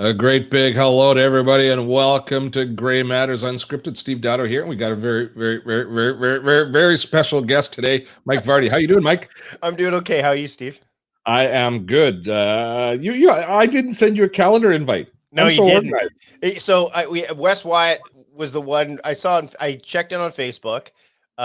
A great big hello to everybody and welcome to Gray Matters Unscripted. Steve Dotto here, and we got a very special guest today, Mike Vardy. How you doing, Mike? I'm doing okay. How are you, Steve? I am good. I didn't send you a calendar invite. No, I'm you so didn't. organized. So Wes Wyatt was the one I saw. I checked in on Facebook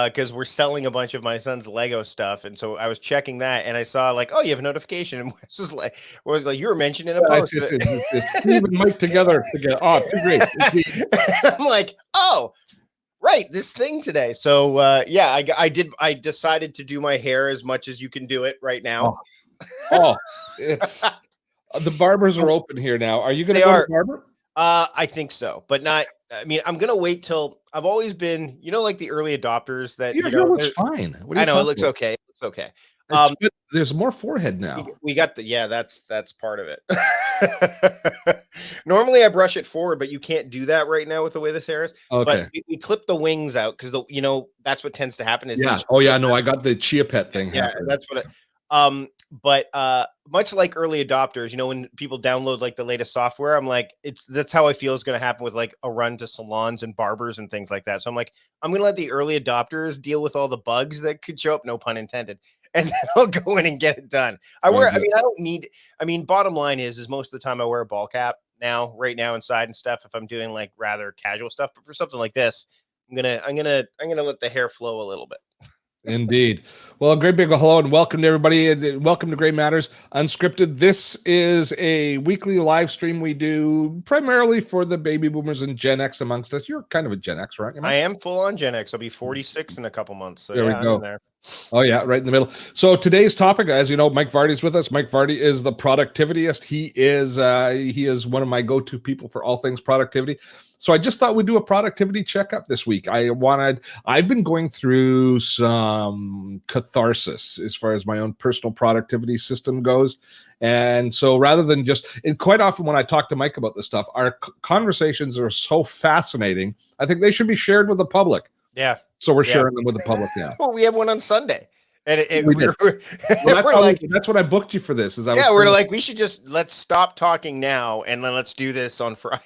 because we're selling a bunch of my son's Lego stuff, and so I was checking that, and I saw like, oh, you have a notification, and Wes was like, you were mentioned in a I post. it's Steve and Mike together. Oh, too great. I'm like, oh, right, this thing today. So yeah, I decided to do my hair as much as you can do it right now. It's the barbers are open here now. Are you going to They go to are. the barber? I think so, but not. I mean, I'm gonna wait till I've always been, like the early adopters that Your hair looks fine. What are I you know it talking looks about? okay. It looks okay. It's good. There's more forehead We, now. we got that's part of it. Normally I brush it forward, but you can't do that right now with the way this hair is. But Okay. we clip the wings out because that's what tends to happen is Yeah. these. Oh yeah. No, I got the chia pet thing Yeah, happening. that's what but much like early adopters, when people download like the latest software, I'm like, that's how I feel is going to happen with like a run to salons and barbers and things like that. So I'm like, I'm going to let the early adopters deal with all the bugs that could show up, no pun intended, and then I'll go in and get it done. I don't need, bottom line is most of the time I wear a ball cap right now inside and stuff if I'm doing like rather casual stuff, but for something like this, I'm gonna let the hair flow a little bit. Indeed. Well, a great big hello and welcome to everybody. Welcome to Gray Matters Unscripted. This is a weekly live stream we do primarily for the baby boomers and Gen X amongst us. You're kind of a Gen X, right? I am full on Gen X. I'll be 46 in a couple months. So There we yeah, I'm go. in there. Oh yeah, right in the middle. So today's topic, as you know, Mike Vardy's with us. Mike Vardy is the productivityist. He is one of my go-to people for all things productivity. So I just thought we'd do a productivity checkup this week. I've been going through some catharsis as far as my own personal productivity system goes. And so rather than and quite often when I talk to Mike about this stuff, our conversations are so fascinating. I think they should be shared with the public. Yeah. So we're sharing them with the public now. Well, we have one on Sunday. And Well, that's what I booked you for this. We should let's stop talking now and then let's do this on Friday.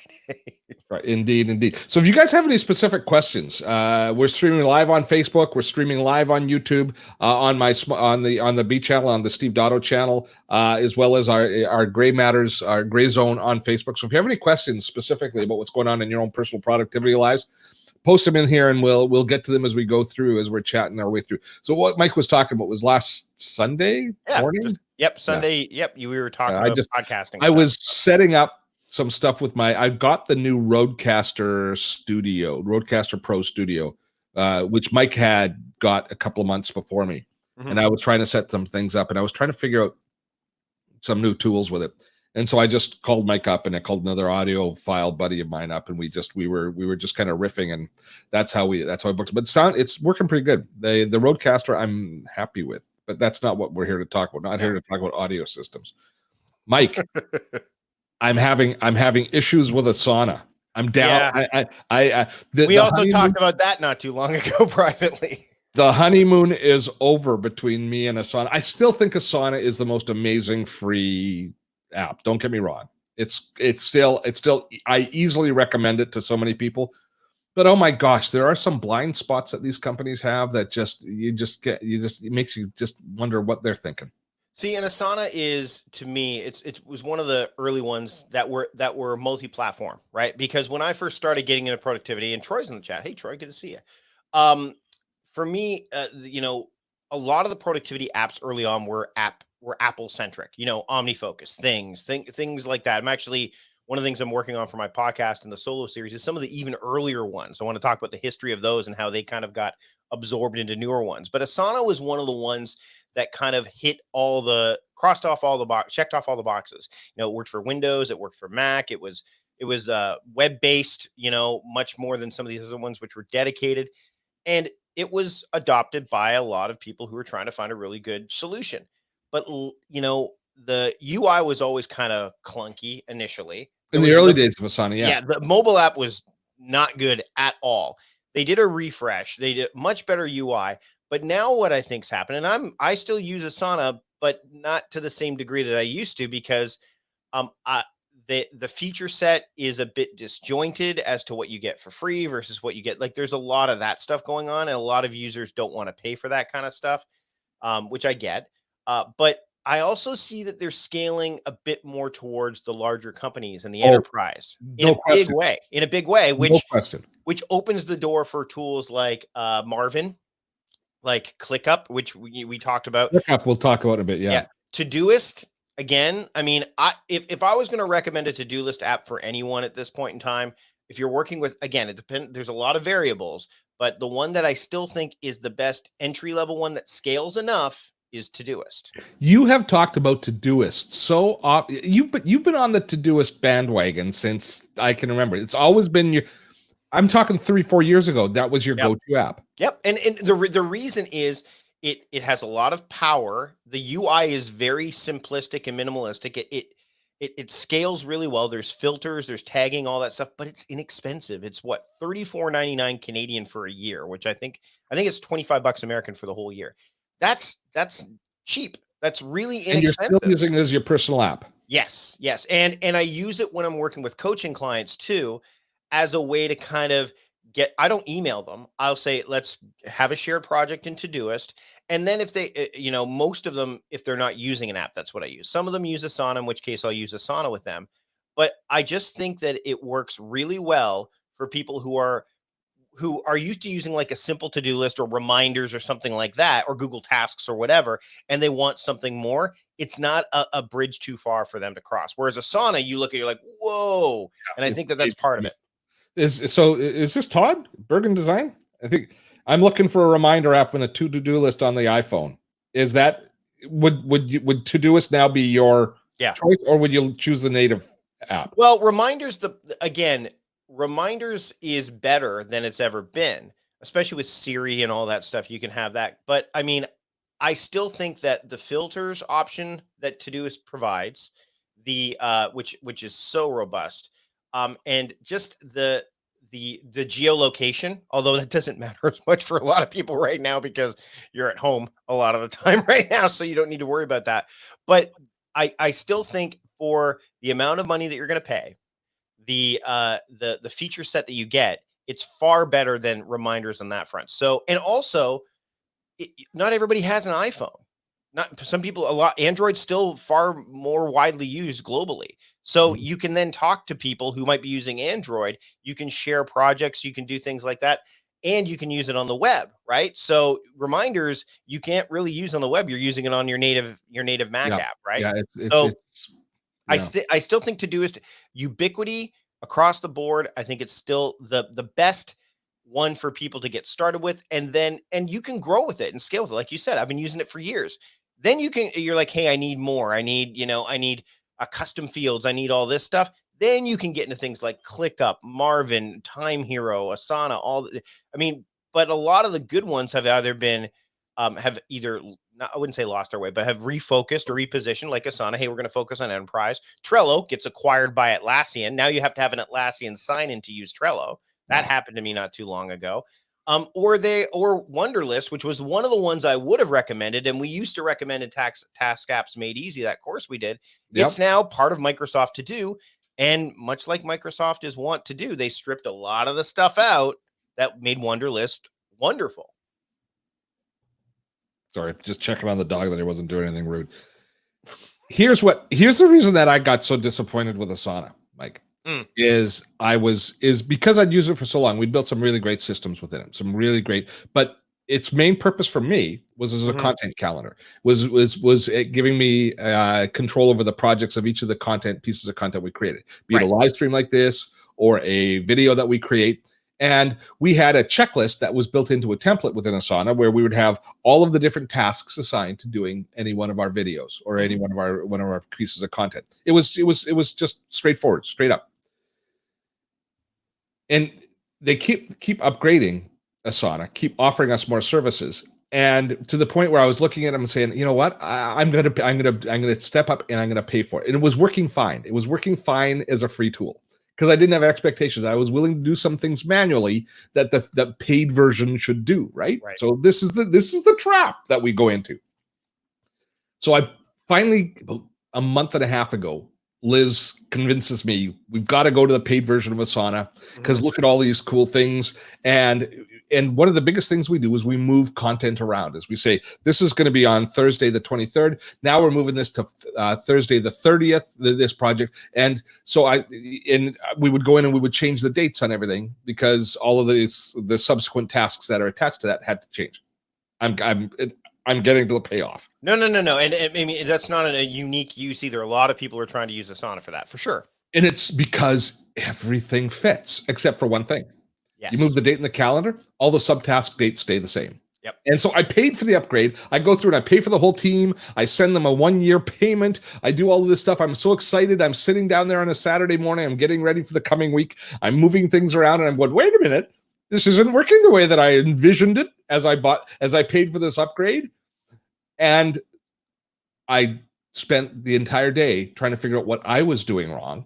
Right, indeed. So if you guys have any specific questions, we're streaming live on Facebook. We're streaming live on YouTube, on the B channel, on the Steve Dotto channel, as well as our Gray Matters, our Gray Zone on Facebook. So if you have any questions specifically about what's going on in your own personal productivity lives, post them in here and we'll get to them as we go through, as we're chatting our way through. So what Mike was talking about was last Sunday morning. Sunday. Yeah. Yep. We were talking about podcasting. I was setting up some stuff with I got the new Rodecaster Pro Studio, which Mike had got a couple of months before me. Mm-hmm. And I was trying to set some things up and I was trying to figure out some new tools with it. And so I just called Mike up and I called another audio file buddy of mine up and we were just kind of riffing and that's how I booked it. But it's working pretty good. The Rodecaster I'm happy with, but that's not what we're here to talk about. Not here to talk about audio systems. Mike, I'm having issues with Asana. I'm down. Yeah. We also talked about that not too long ago privately. The honeymoon is over between me and Asana. I still think Asana is the most amazing free app. Don't get me wrong. It's still I easily recommend it to so many people. But oh my gosh, there are some blind spots that these companies have that it makes you just wonder what they're thinking. See, and Asana is, to me, it was one of the early ones that were multi-platform, right? Because when I first started getting into productivity, and Troy's in the chat. Hey, Troy, good to see you. For me, a lot of the productivity apps early on were Apple centric. OmniFocus, things like that. I'm actually one of the things I'm working on for my podcast and the solo series is some of the even earlier ones. I want to talk about the history of those and how they kind of got absorbed into newer ones. But Asana was one of the ones that kind of checked off all the boxes. It worked for Windows, it worked for Mac. It was web-based, much more than some of these other ones, which were dedicated. And it was adopted by a lot of people who were trying to find a really good solution. But, the UI was always kind of clunky initially. In the early days of Asana, yeah. Yeah, the mobile app was not good at all. They did a refresh. They did much better UI. But now what I think's happened, and I still use Asana, but not to the same degree that I used to, because the feature set is a bit disjointed as to what you get for free versus what you get. Like there's a lot of that stuff going on, and a lot of users don't want to pay for that kind of stuff, which I get. But I also see that they're scaling a bit more towards the larger companies and the Oh, enterprise in no a big question. way, in a big way, No question. which opens the door for tools like Marvin, like ClickUp, which we talked about. Look up, we'll talk about it a bit. Yeah. Yeah. Todoist, again, I mean, if I was going to recommend a to-do list app for anyone at this point in time, if you're working with, again, it depends, there's a lot of variables, but the one that I still think is the best entry level one that scales enough is Todoist. You have talked about Todoist. So you've been on the Todoist bandwagon since I can remember. It's always been your. I'm talking 3-4 years ago. That was your go-to app. Yep. And the reason is it has a lot of power. The UI is very simplistic and minimalistic. It scales really well. There's filters, there's tagging, all that stuff, but it's inexpensive. It's what, $34.99 Canadian for a year, which I think it's $25 American for the whole year. That's cheap. That's really inexpensive. And you're still using it as your personal app. Yes. And I use it when I'm working with coaching clients too, as a way to kind of I don't email them. I'll say, let's have a shared project in Todoist. And then if they, most of them, if they're not using an app, that's what I use. Some of them use Asana, in which case I'll use Asana with them. But I just think that it works really well for people who are used to using like a simple to-do list or reminders or something like that, or Google Tasks or whatever, and they want something more. It's not a bridge too far for them to cross. Whereas Asana, you look at, you're like, whoa. And I think that's part of it. Is this Todd Bergen Design? I think I'm looking for a reminder app and a to-do list on the iPhone. Is that would Todoist now be your choice, or would you choose the native app? Well, reminders is better than it's ever been, especially with Siri and all that stuff. You can have that, but I mean, I still think that the filters option that Todoist provides, which is so robust. And just the geolocation, although that doesn't matter as much for a lot of people right now because you're at home a lot of the time right now, so you don't need to worry about that. But I still think for the amount of money that you're going to pay, the feature set that you get, it's far better than reminders on that front. So, and also, not everybody has an iPhone. Not some people, a lot. Android's still far more widely used globally. So you can then talk to people who might be using Android. You can share projects. You can do things like that. And you can use it on the web, right? So reminders, you can't really use on the web. You're using it on your native Mac app, right? Yeah, I still think Todoist ubiquity across the board. I think it's still the best one for people to get started with. And you can grow with it and scale with it. Like you said, I've been using it for years. Then you're like, hey, I need more. I need a custom fields. I need all this stuff. Then you can get into things like ClickUp, Marvin, Time Hero, Asana, but a lot of the good ones have either been, have either, I wouldn't say lost their way, but have refocused or repositioned, like Asana. Hey, we're going to focus on enterprise. Trello gets acquired by Atlassian. Now you have to have an Atlassian sign in to use Trello. That happened to me not too long ago. Or Wunderlist, which was one of the ones I would have recommended. And we used to recommend in Task Apps Made Easy, that course we did. Yep. It's now part of Microsoft To Do. And much like Microsoft is wont to do, they stripped a lot of the stuff out that made Wunderlist wonderful. Sorry, just checking on the dog that he wasn't doing anything rude. Here's the reason that I got so disappointed with Asana, Mike. Is because I'd used it for so long. We built some really great systems within it, but its main purpose for me was as a content calendar, was it giving me control over the projects of each of the pieces of content we created, be it a live stream like this or a video that we create. And we had a checklist that was built into a template within Asana where we would have all of the different tasks assigned to doing any one of our videos or any one of our pieces of content. It was just straightforward, straight up. And they keep upgrading Asana, keep offering us more services, and to the point where I was looking at them and saying, you know what, I'm gonna step up and I'm gonna pay for it. And it was working fine. It was working fine as a free tool because I didn't have expectations. I was willing to do some things manually that the paid version should do. Right. So this is the trap that we go into. So I finally, about a month and a half ago, Liz convinces me we've got to go to the paid version of Asana because look at all these cool things. And one of the biggest things we do is we move content around. As we say, this is going to be on Thursday the 23rd. Now we're moving this to Thursday the 30th. This project, and so we would go in and we would change the dates on everything because all of the subsequent tasks that are attached to that had to change. I'm getting to the payoff. No. And I mean, that's not a unique use either. A lot of people are trying to use Asana for that, for sure. And it's because everything fits except for one thing. Yes. You move the date in the calendar, all the subtask dates stay the same. Yep. And so I paid for the upgrade. I go through and I pay for the whole team. I send them a 1-year payment. I do all of this stuff. I'm so excited. I'm sitting down there on a Saturday morning. I'm getting ready for the coming week. I'm moving things around and I'm going, wait a minute. This isn't working the way that I envisioned it as I paid for this upgrade. And I spent the entire day trying to figure out what I was doing wrong,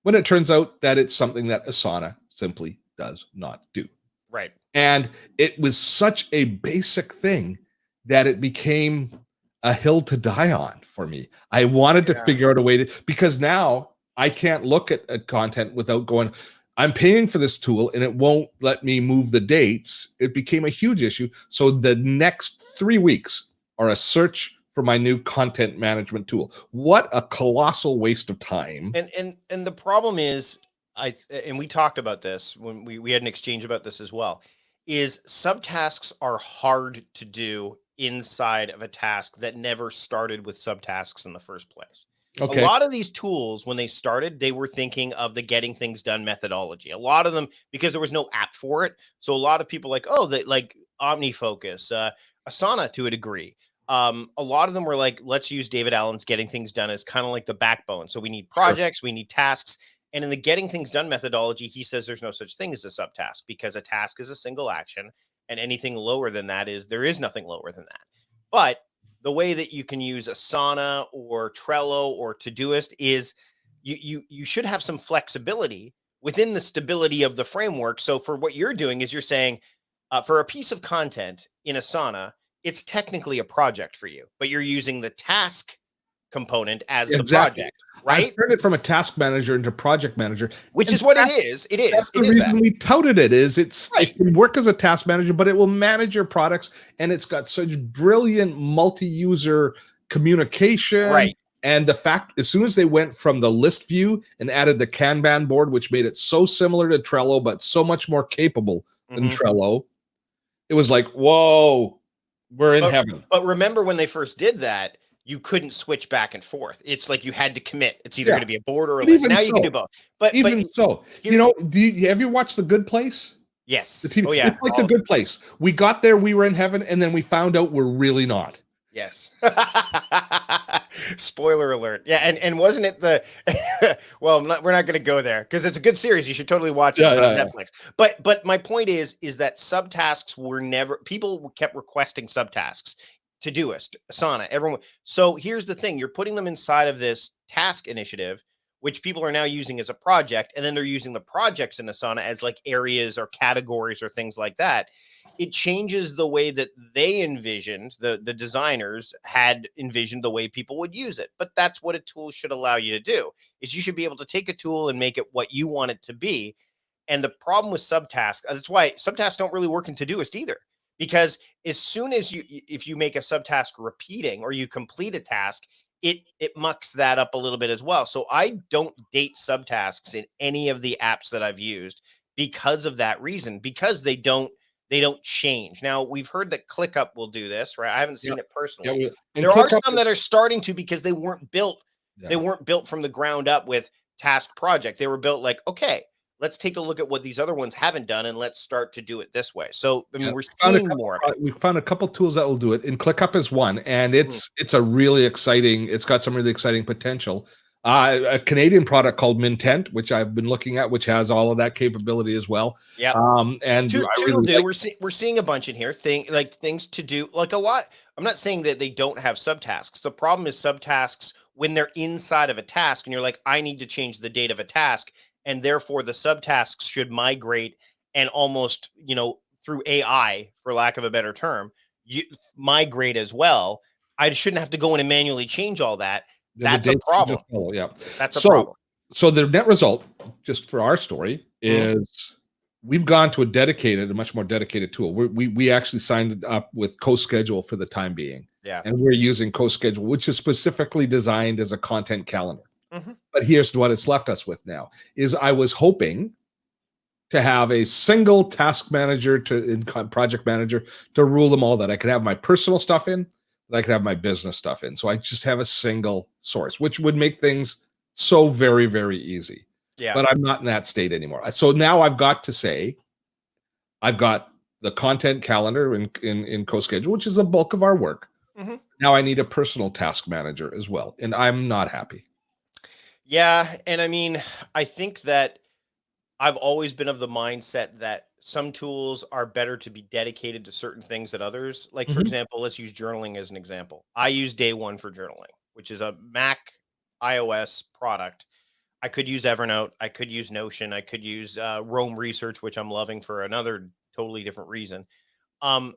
when it turns out that it's something that Asana simply does not do. Right. And it was such a basic thing that it became a hill to die on for me. I wanted to figure out a way to, because now I can't look at content without going, I'm paying for this tool and it won't let me move the dates. It became a huge issue. So the next 3 weeks are a search for my new content management tool. What a colossal waste of time. And the problem is, and we talked about this when we had an exchange about this as well, is subtasks are hard to do inside of a task that never started with subtasks in the first place. Okay. A lot of these tools, when they started, they were thinking of the getting things done methodology. A lot of them, because there was no app for it. So a lot of people they like OmniFocus, Asana to a degree. A lot of them were like, let's use David Allen's getting things done as kind of like the backbone. So we need projects, we need tasks. And in the getting things done methodology, he says there's no such thing as a subtask because a task is a single action and anything lower than that there is nothing lower than that. But the way that you can use Asana or Trello or Todoist is you should have some flexibility within the stability of the framework. So for what you're doing is you're saying for a piece of content in Asana, it's technically a project for you, but you're using the task component as the project, right? I turned it from a task manager into project manager, which is what it is. It is. That's the reason we touted it. It can work as a task manager, but it will manage your products, and it's got such brilliant multi-user communication. Right. And the fact, as soon as they went from the list view and added the Kanban board, which made it so similar to Trello, but so much more capable than Trello, it was like, whoa. We're in heaven. But remember when they first did that, you couldn't switch back and forth. It's like you had to commit. It's either going to be a board or a list. Now you can do both. But so, have you watched The Good Place? Yes. The TV, oh, yeah. It's like The Good Place. We got there, we were in heaven, and then we found out we're really not. Yes. Spoiler alert. Yeah, and wasn't it the well, we're not going to go there because it's a good series. You should totally watch it on Netflix. But my point is that subtasks were never, people kept requesting subtasks. Todoist, Asana, everyone. So here's the thing, you're putting them inside of this task initiative, which people are now using as a project, and then they're using the projects in Asana as like areas or categories or things like that. It changes the way that they envisioned, the designers had envisioned the way people would use it. But that's what a tool should allow you to do, is you should be able to take a tool and make it what you want it to be. And the problem with subtasks, that's why subtasks don't really work in Todoist either. Because as soon as if you make a subtask repeating or you complete a task, it mucks that up a little bit as well. So I don't date subtasks in any of the apps that I've used because of that reason, because they don't change. Now we've heard that ClickUp will do this, right? I haven't seen it personally. There are some that are starting to, because they weren't built. They weren't built from the ground up with task project. They were built like, okay, let's take a look at what these other ones haven't done and let's start to do it this way. So I mean, we're seeing more. We found a couple tools that will do it, and ClickUp is one, and it's a really exciting. It's got some really exciting potential. A Canadian product called Mintent, which I've been looking at, which has all of that capability as well. Yeah. And we're seeing a bunch in here. Things to do, like a lot. I'm not saying that they don't have subtasks. The problem is subtasks when they're inside of a task, and you're like, I need to change the date of a task. And therefore the subtasks should migrate and almost, through AI, for lack of a better term, migrate as well. I shouldn't have to go in and manually change all that. Then the That's a dates should problem. just follow. Yeah. That's a So problem. so the net result, just for our story, Mhm. is we've gone to a much more dedicated tool. We actually signed up with CoSchedule for the time being, Yeah. and we're using CoSchedule, which is specifically designed as a content calendar. Mhm. But here's what it's left us with now: is I was hoping to have a single task manager project manager to rule them all. That I could have my personal stuff in, that I could have my business stuff in. So I just have a single source, which would make things so very, very easy. Yeah. But I'm not in that state anymore. So now I've got to say, I've got the content calendar in CoSchedule, which is the bulk of our work. Mhm. Now I need a personal task manager as well, and I'm not happy. Yeah, and I mean, I think that I've always been of the mindset that some tools are better to be dedicated to certain things than others. Like, for Mhm. example, let's use journaling as an example. I use Day One for journaling, which is a Mac iOS product. I could use Evernote. I could use Notion. I could use Rome Research, which I'm loving for another totally different reason. Um,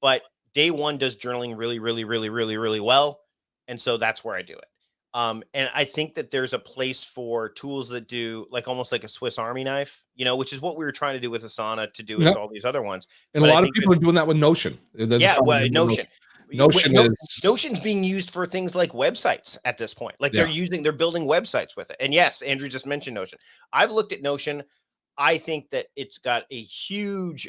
but Day One does journaling really, really, really, really, really well, and so that's where I do it. And I think that there's a place for tools that do like almost like a Swiss Army knife, which is what we were trying to do with Asana to do with Yep. all these other ones. And a But I lot of think that people are doing that with Notion. There's a yeah, common well, thing with Notion. Notion. Notion is Notion's being used for things like websites at this point. Like yeah, they're building websites with it. And yes, Andrew just mentioned Notion. I've looked at Notion. I think that it's got a huge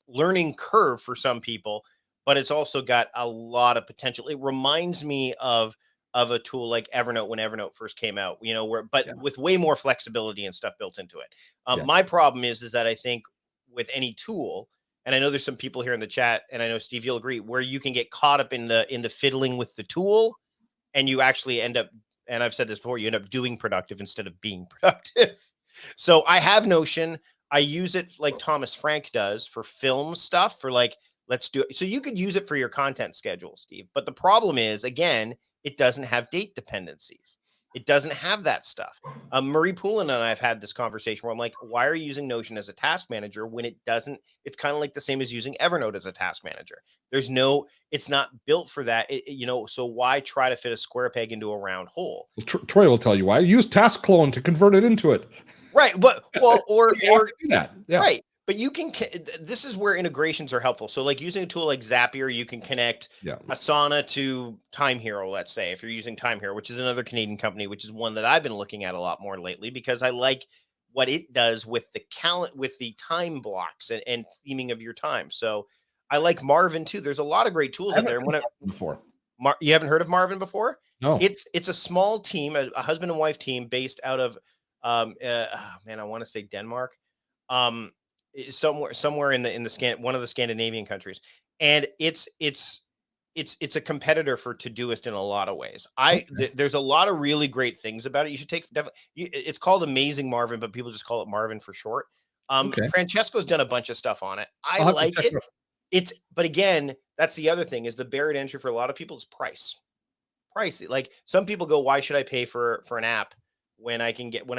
learning curve for some people, but it's also got a lot of potential. It reminds me of a tool like Evernote when Evernote first came out, where but yeah, with way more flexibility and stuff built into it. yeah. My problem is that I think with any tool, and I know there's some people here in the chat, and I know Steve, you'll agree, where you can get caught up in the fiddling with the tool, and you actually end up, and I've said this before, you end up doing productive instead of being productive. So I have Notion. I use it like Thomas Frank does for film stuff, for like, let's do it. So you could use it for your content schedule, Steve. But the problem is, again, it doesn't have date dependencies. It doesn't have that stuff. Marie Poulin and I have had this conversation where I'm like, why are you using Notion as a task manager when it doesn't? It's kind of like the same as using Evernote as a task manager. It's not built for that. So why try to fit a square peg into a round hole? Well, Troy will tell you why. Use Task Clone to convert it into it. Right. But well, You have to do that. Yeah. right. But this is where integrations are helpful. So like using a tool like Zapier, you can connect Yeah. Asana to Time Hero, let's say, if you're using Time Hero, which is another Canadian company, which is one that I've been looking at a lot more lately because I like what it does with with the time blocks and theming of your time. So I like Marvin too. There's a lot of great I tools out haven't there. heard of that before. You haven't heard of Marvin before? No. It's a small team, a husband and wife team based out of I want to say Denmark. Um somewhere in the one of the Scandinavian countries. And it's a competitor for Todoist in a lot of ways. Okay. There's a lot of really great things about it. You should it's called Amazing Marvin, but people just call it Marvin for short. Okay. Francesco's done a bunch of stuff on it. I I'll have to like check it. it out. But again, that's the other thing is the barrier to entry for a lot of people is price. Pricey. Like some people go, why should I pay for an app when I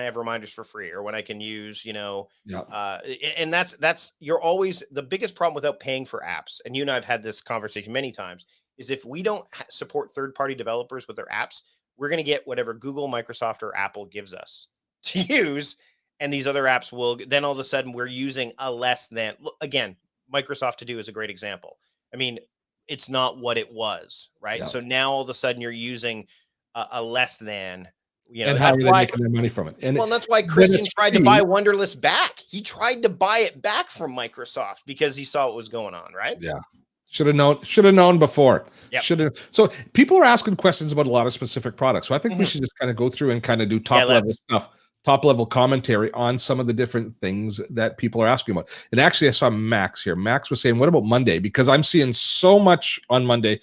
have reminders for free or when I can use, Yeah. and that's you're always the biggest problem without paying for apps. And you and I've had this conversation many times is if we don't support third-party developers with their apps, we're going to get whatever Google, Microsoft, or Apple gives us to use. And these other apps will then all of a sudden we're using a less than again, Microsoft To Do is a great example. I mean, it's not what it was, right? Yeah. So now all of a sudden you're using a less than, And how that's are they why. making their money from it? And Well, and that's why when Christian it's tried to free, buy Wunderlist back. He tried to buy it back from Microsoft because he saw what was going on, right? yeah. Should have known before. Yep. Should have. So people are asking questions about a lot of specific products. So I think we Mhm. should just kind of go through and kind of do Yeah, top level let's. stuff, top level commentary on some of the different things that people are asking about. And actually, I saw Max here. Max was saying, "What about Monday?" Because I'm seeing so much on Monday.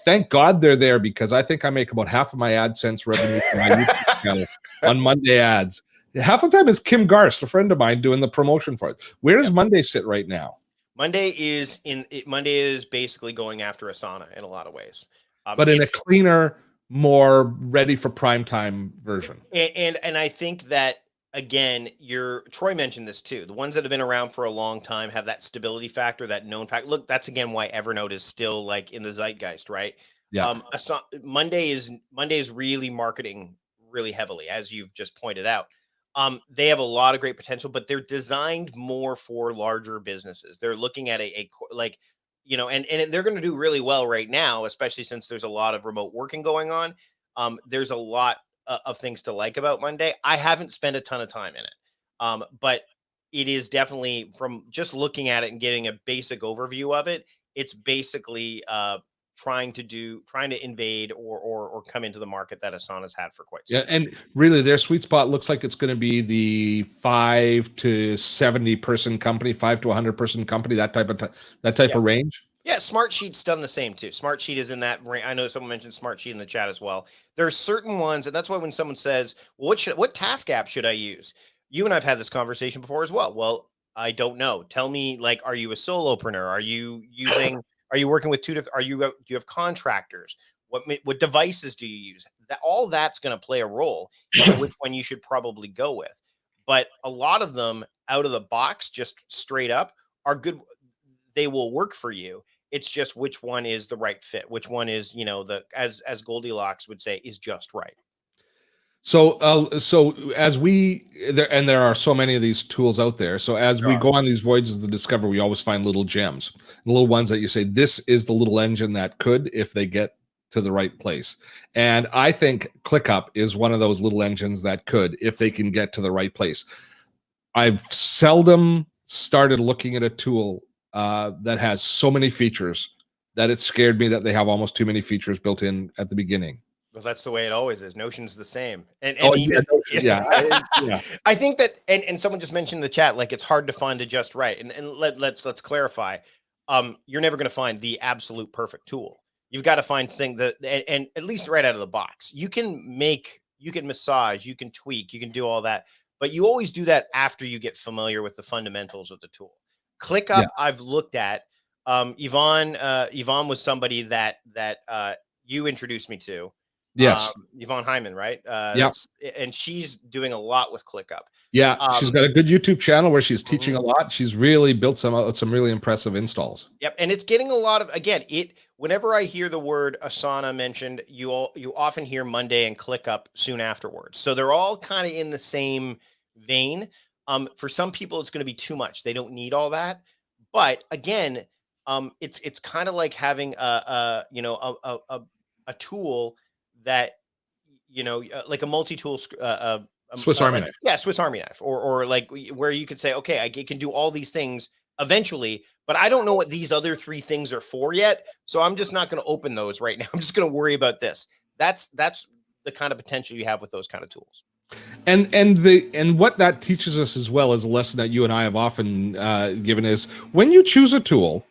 Thank God they're there because I think I make about half of my AdSense revenue from my YouTube channel on Monday ads. Half the time it's Kim Garst, a friend of mine, doing the promotion for it. Where does Yep. Monday sit right now? Monday is basically going after Asana in a lot of ways. But in a It's cleaner, more ready for prime time version. and I think that again, Troy mentioned this too. The ones that have been around for a long time have that stability factor, that known fact. Look, that's again why Evernote is still like in the zeitgeist, right? Yeah. Monday is really marketing really heavily, as you've just pointed out. They have a lot of great potential, but they're designed more for larger businesses. They're looking at like, and they're going to do really well right now, especially since there's a lot of remote working going on. There's a lot of things to like about Monday. I haven't spent a ton of time in it, but it is definitely, from just looking at it and getting a basic overview of it, it's basically trying to invade or come into the market that Asana's had for quite some Yeah, time. and really their sweet spot looks like it's going to be the 5 to 70 person company, 5 to 100 person company, that type Yeah. of range. Yeah, Smartsheet's done the same too. Smartsheet is in that range. I know someone mentioned Smartsheet in the chat as well. There are certain ones, and that's why when someone says, well, what task app should I use? You and I've had this conversation before as well. Well, I don't know. Tell me, like, are you a solopreneur? Are you working with do you have contractors? What devices do you use? All that's going to play a role in which one you should probably go with. But a lot of them out of the box, just straight up, are good. They will work for you. It's just which one is the right fit, which one is, as Goldilocks would say, is just right. So as there are so many of these tools out there. So as we Sure. go on these voyages to discover, we always find little gems, little ones that you say, this is the little engine that could, if they get to the right place. And I think ClickUp is one of those little engines that could, if they can get to the right place. I've seldom started looking at a tool that has so many features that it scared me that they have almost too many features built in at the beginning. Well, that's the way it always is. Notion's the same. And Oh, even yeah. Yeah. I think that, and someone just mentioned in the chat, like, it's hard to find a just right. And let's clarify. You're never going to find the absolute perfect tool. You've got to find things that, and at least right out of the box, you can massage, you can tweak, you can do all that, but you always do that after you get familiar with the fundamentals of the tool. ClickUp, Yeah. I've looked at. Yvonne was somebody that you introduced me to. Yes. Yvonne Hyman, right? Yeah. And she's doing a lot with ClickUp. Yeah. She's got a good YouTube channel where she's teaching Mhm. a lot. She's really built some really impressive installs. Yep, and it's getting a lot of, again, whenever I hear the word Asana mentioned, you often hear Monday and ClickUp soon afterwards. So they're all kind of in the same vein. For some people, it's going to be too much. They don't need all that. But again, it's kind of like having a tool that, like a multi-tool Swiss Army like, knife. yeah, Swiss Army knife, or like where you could say, okay, I can do all these things eventually, but I don't know what these other 3 things are for yet. So I'm just not going to open those right now. I'm just going to worry about this. That's the kind of potential you have with those kind of tools. And what that teaches us as well as a lesson that you and I have often given is, when you choose a tool,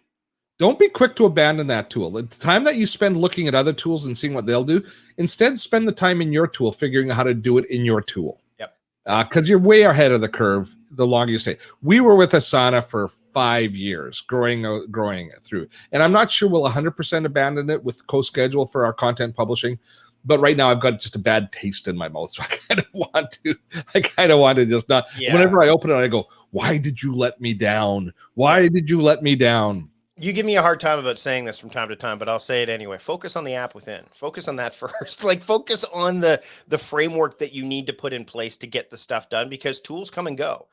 don't be quick to abandon that tool. The time that you spend looking at other tools and seeing what they'll do, instead spend the time in your tool figuring out how to do it in your tool. Yep. Because you're way ahead of the curve the longer you stay. We were with Asana for 5 years, growing it through. And I'm not sure we'll 100% abandon it with co-schedule for our content publishing. But right now I've got just a bad taste in my mouth. So I kind of want to just not. Yeah. Whenever I open it, I go, why did you let me down? Why did you let me down? You give me a hard time about saying this from time to time, but I'll say it anyway. Focus on the app within. Focus on that first. Like, focus on the framework that you need to put in place to get the stuff done, because tools come and go.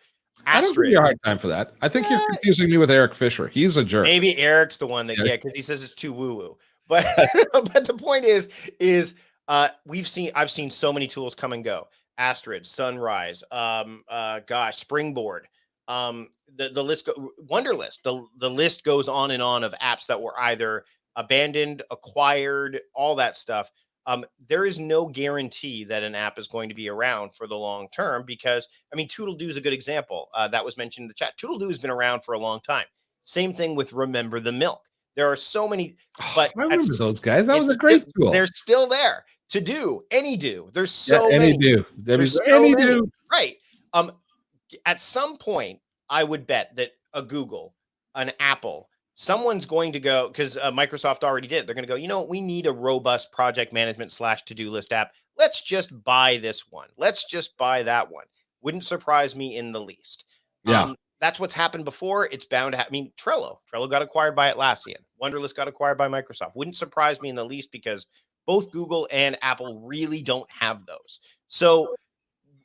I don't give you a hard time for that. I think you're confusing me with Eric Fisher. He's a jerk. Maybe Eric's the one that, because he says it's too woo-woo. But but the point is I've seen so many tools come and go. Astrid, Sunrise, Springboard. The list Wunderlist, the list goes on and on of apps that were either abandoned, acquired, all that stuff. There is no guarantee that an app is going to be around for the long term, because, I mean, Toodledoo is a good example that was mentioned in the chat. Toodledoo has been around for a long time. Same thing with Remember the Milk. There are so many, but I remember those guys. That was a great tool. They're still there. To do, AnyDo. There's so many. There's so many. Right. At some point, I would bet that a Google, an Apple, someone's going to go, because Microsoft already did. They're going to go, we need a robust project management / to-do list app. Let's just buy this one. Let's just buy that one. Wouldn't surprise me in the least. Yeah. That's what's happened before. It's bound to happen. I mean, Trello got acquired by Atlassian. Wunderlist got acquired by Microsoft. Wouldn't surprise me in the least, because both Google and Apple really don't have those. So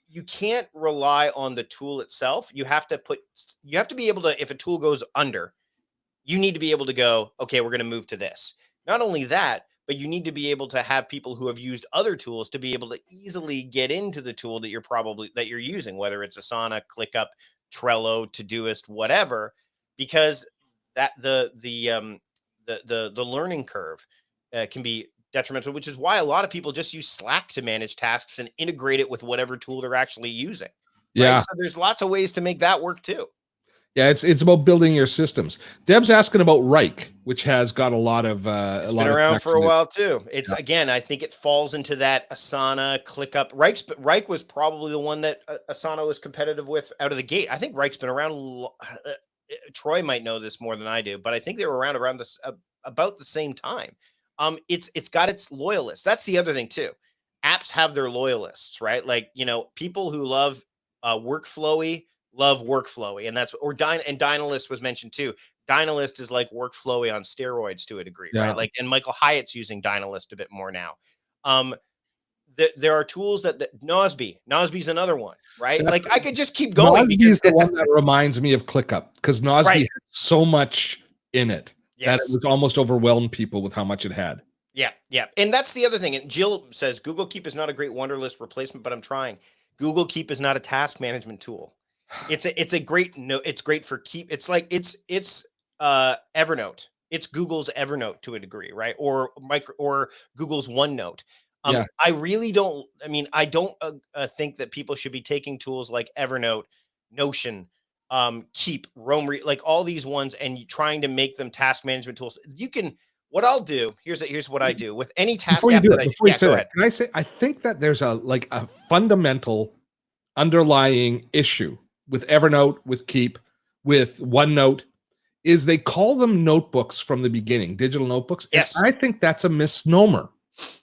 you can't rely on the tool itself. You have to be able to, if a tool goes under, you need to be able to go, okay, we're going to move to this. Not only that, but you need to be able to have people who have used other tools to be able to easily get into the tool that you're using, whether it's Asana, ClickUp, Trello, Todoist, whatever, because that the learning curve can be detrimental, which is why a lot of people just use Slack to manage tasks and integrate it with whatever tool they're actually using. Yeah. Right? So there's lots of ways to make that work too. Yeah, it's about building your systems. Deb's asking about Reich, which has got a lot of it's been around for a while too. It's again, I think it falls into that Asana, ClickUp. Reich was probably the one that Asana was competitive with out of the gate. I think Reich's been around. Troy might know this more than I do, but I think they were around this about the same time. It's got its loyalists. That's the other thing too. Apps have their loyalists, right? Like, people who love workflowy love workflowy, and that's and Dynalist was mentioned too. Dynalist is like workflowy on steroids to a degree, right? Like, and Michael Hyatt's using Dynalist a bit more now. There are tools that Nosby's another one, right? Like, I could just keep going. Nosby is the one that reminds me of ClickUp, because Nosby had so much in it that it was almost overwhelmed people with how much it had. Yeah. And that's the other thing. And Jill says, Google Keep is not a great Wunderlist replacement, but I'm trying. Google Keep is not a task management tool. It's great for Keep. It's like it's Evernote. It's Google's Evernote to a degree, right? Or Google's OneNote. I really don't. I mean, I don't think that people should be taking tools like Evernote, Notion, Keep, like all these ones, and trying to make them task management tools. You can. What I'll do, here's what I do with any task app that go ahead. Can I say, I think that there's a fundamental underlying issue with Evernote, with Keep, with OneNote, is they call them notebooks from the beginning, digital notebooks. Yes. And I think that's a misnomer.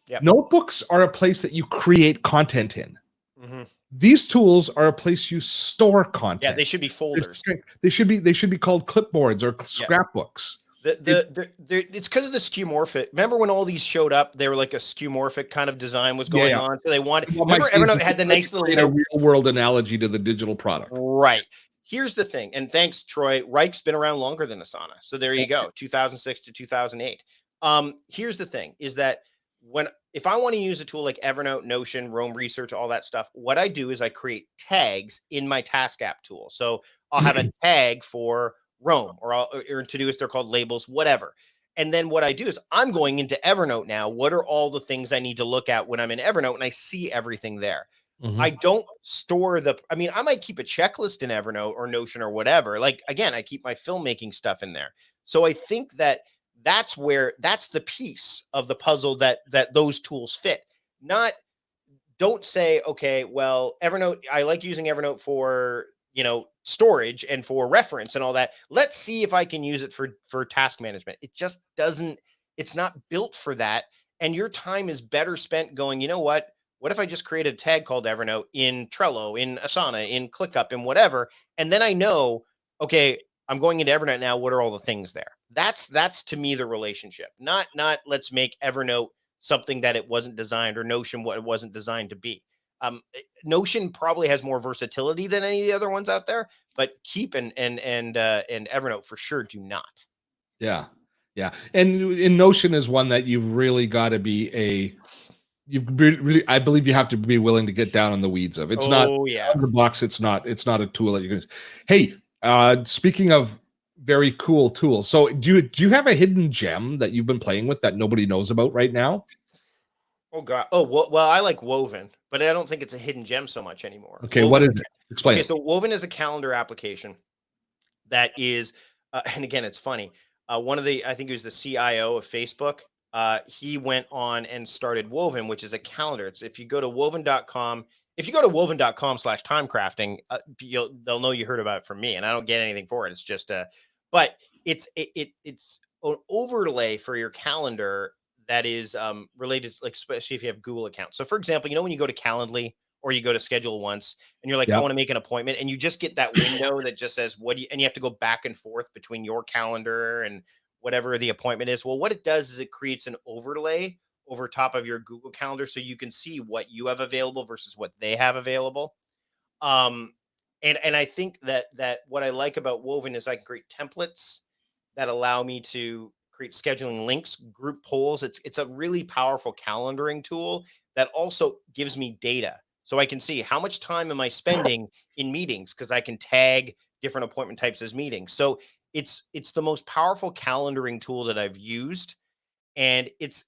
Yep. Notebooks are a place that you create content in. Mm-hmm. These tools are a place you store content. Yeah, they should be folders. They should be called clipboards or scrapbooks. It's because of the skeuomorphic. Remember when all these showed up? They were like a skeuomorphic kind of design was going on. So they wanted. Remember, Evernote had the nice little a real world analogy to the digital product. Right. Here's the thing, and thanks, Troy. Reich's been around longer than Asana, so there you go, 2006 to 2008. Here's the thing: is that if I want to use a tool like Evernote, Notion, Roam Research, all that stuff, what I do is I create tags in my task app tool. So I'll have a tag for Roam or Todoist, they're called labels, whatever. And then what I do is I'm going into Evernote now. What are all the things I need to look at when I'm in Evernote? And I see everything there. Mm-hmm. I don't store I might keep a checklist in Evernote or Notion or whatever. Like, again, I keep my filmmaking stuff in there. So I think that's the piece of the puzzle that those tools fit. Don't say, okay, well, Evernote, I like using Evernote for, storage and for reference and all that. Let's see if I can use it for task management. It just doesn't, it's not built for that. And your time is better spent going, you know what? What if I just created a tag called Evernote in Trello, in Asana, in ClickUp, and whatever? And then I know, okay, I'm going into Evernote now. What are all the things there? That's to me the relationship. Not let's make Evernote something that it wasn't designed, or Notion what it wasn't designed to be. Notion probably has more versatility than any of the other ones out there, but Keep and Evernote for sure do not. Yeah. And in Notion is one that you've really got to be I believe you have to be willing to get down in the weeds of. It's not the box. It's not a tool that you can. Hey, speaking of very cool tools, so do you have a hidden gem that you've been playing with that nobody knows about right now? Oh God! Oh well, I like Woven, but I don't think it's a hidden gem so much anymore. Okay, Woven, what is it? Explain. Okay, so Woven is a calendar application that is, and again, it's funny. I think it was the CIO of Facebook. He went on and started Woven, which is a calendar. It's if you go to woven.com, woven.com/timecrafting, they'll know you heard about it from me, and I don't get anything for it. It's just but it's an overlay for your calendar that is related, like, especially if you have Google account. So for example, when you go to Calendly or you go to Schedule Once and you're like, I want to make an appointment, and you just get that window that just says, and you have to go back and forth between your calendar and whatever the appointment is. Well, what it does is it creates an overlay over top of your Google Calendar so you can see what you have available versus what they have available. Um, and I think that what I like about Woven is I can create templates that allow me to create scheduling links, group polls. It's a really powerful calendaring tool that also gives me data. So I can see how much time am I spending in meetings because I can tag different appointment types as meetings. So it's the most powerful calendaring tool that I've used. And it's